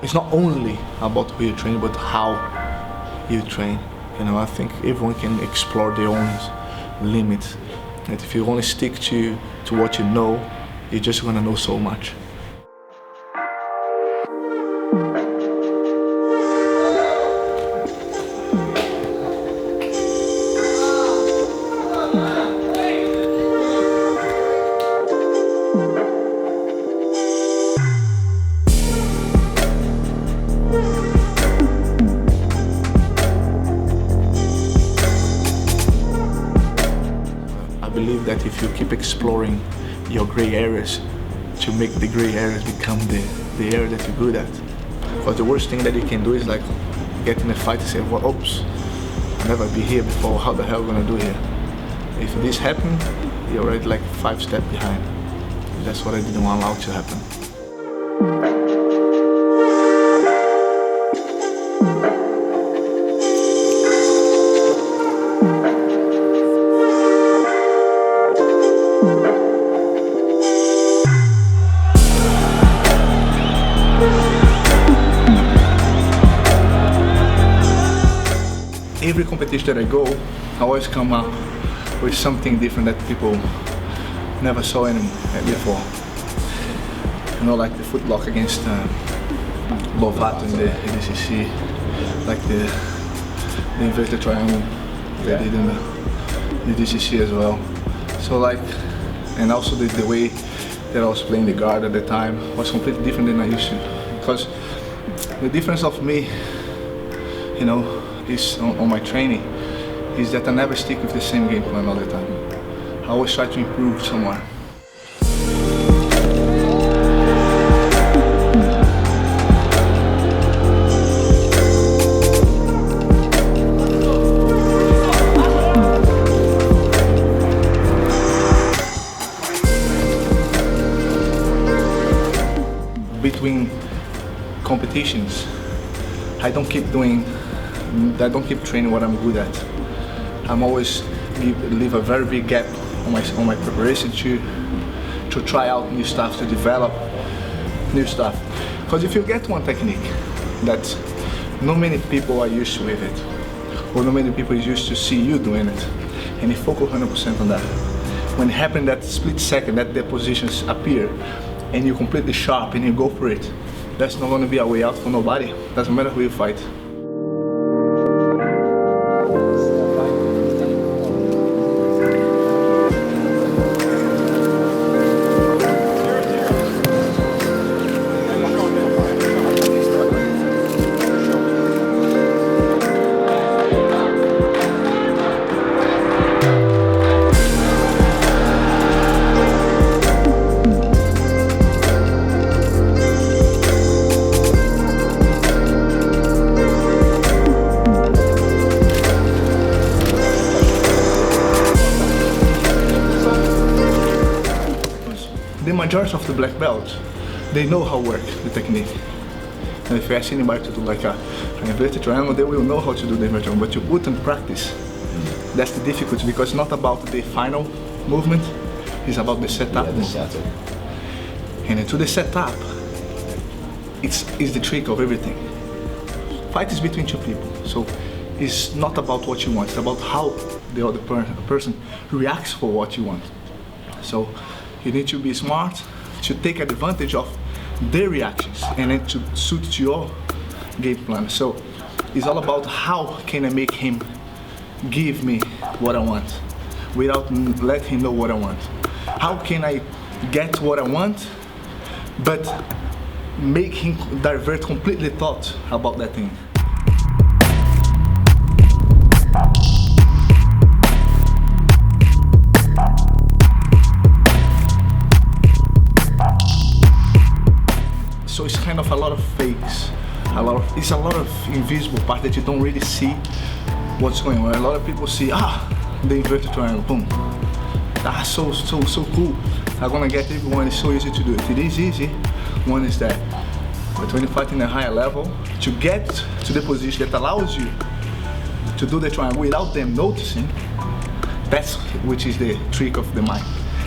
it's not only about who you train, but how you train. You know, I think everyone can explore their own limits. And if you only stick to what you know, you're just gonna know so much. I believe that if you keep exploring your gray areas, to make the gray areas become the area that you're good at. Because the worst thing that you can do is like get in a fight and say, well, oops, I'll never be here before, how the hell am I gonna do here? If this happened, you're already like 5 steps behind. That's what I didn't want to allow to happen. Every competition that I go, I always come up with something different that people never saw before. You know, like the footlock against Lovato in the ADCC, like the inverted triangle they did in the ADCC as well. So like, and also the way that I was playing the guard at the time was completely different than I used to. Because the difference of me, you know, is on my training, is that I never stick with the same game plan all the time. I always try to improve somewhere. Between competitions, I don't keep training what I'm good at. I'm always leave a very big gap on my preparation to try out new stuff, to develop new stuff. Because if you get one technique that not many people are used to with it, or not many people is used to see you doing it, and you focus 100% on that, when it happens that split second that the positions appear, and you're completely sharp and you go for it, that's not going to be a way out for nobody. Doesn't matter who you fight. The majority of the black belts, they know how to work the technique. And if you ask anybody to do like an inverted triangle, they will know how to do the inverted triangle, but you put in practice. That's the difficulty, because it's not about the final movement, it's about the setup. Yeah, the setup. And to the setup, it's the trick of everything. Fight is between two people, so it's not about what you want, it's about how the other person reacts for what you want. So you need to be smart to take advantage of their reactions and then to suit to your game plan. So it's all about how can I make him give me what I want without letting him know what I want. How can I get what I want but make him divert completely thought about that thing. So it's kind of a lot of fakes, it's a lot of invisible part that you don't really see what's going on. A lot of people see, the inverted triangle, boom. That's so cool. I'm gonna get everyone, it's so easy to do it. It is easy, one is that. But when you fight in a higher level, to get to the position that allows you to do the triangle without them noticing, that's which is the trick of the mind.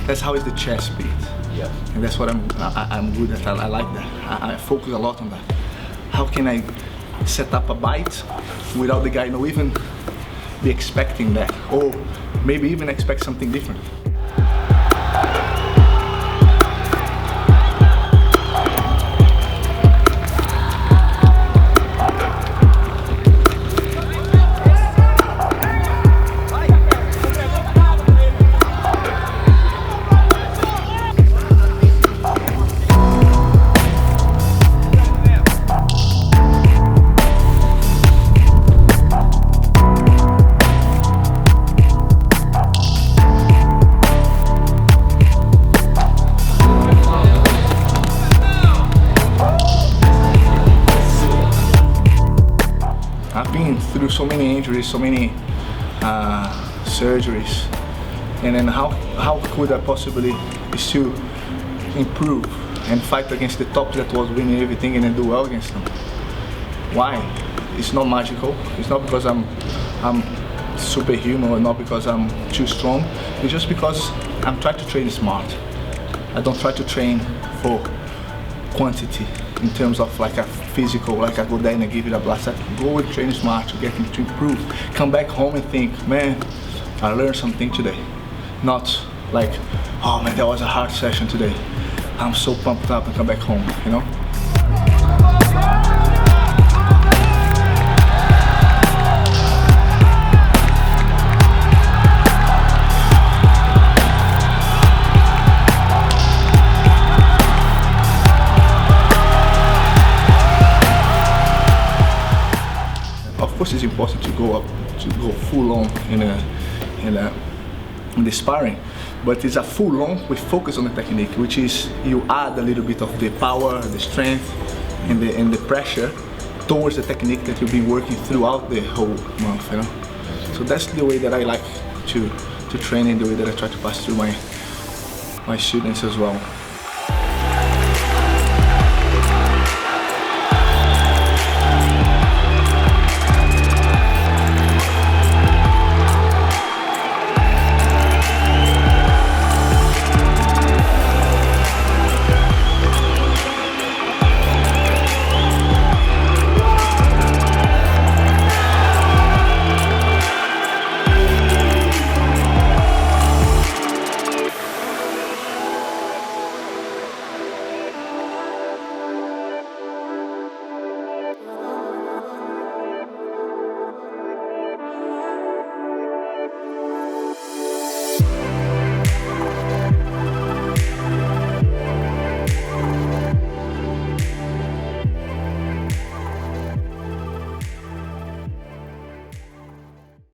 That's how is the chess beat. Yeah. And that's what I'm good at. I like that. I focus a lot on that. how can I set up a bite without the guy not even be expecting that, or maybe even expect something different. I've been through so many injuries, so many surgeries, and then how could I possibly still improve and fight against the top that was winning everything and then do well against them? Why? It's not magical. It's not because I'm superhuman, or not because I'm too strong. It's just because I'm trying to train smart. I don't try to train for quantity in terms of like a physical, like I go there and I give it a blast. I go and train smart to get him to improve. Come back home and think, man, I learned something today. Not like, oh man, that was a hard session today. I'm so pumped up, and come back home, you know? Of course, it's important to go full on in the sparring, but it's a full on with focus on the technique, which is you add a little bit of the power, the strength, and the pressure towards the technique that you've been working throughout the whole month, you know. So that's the way that I like to train, and the way that I try to pass through my students as well.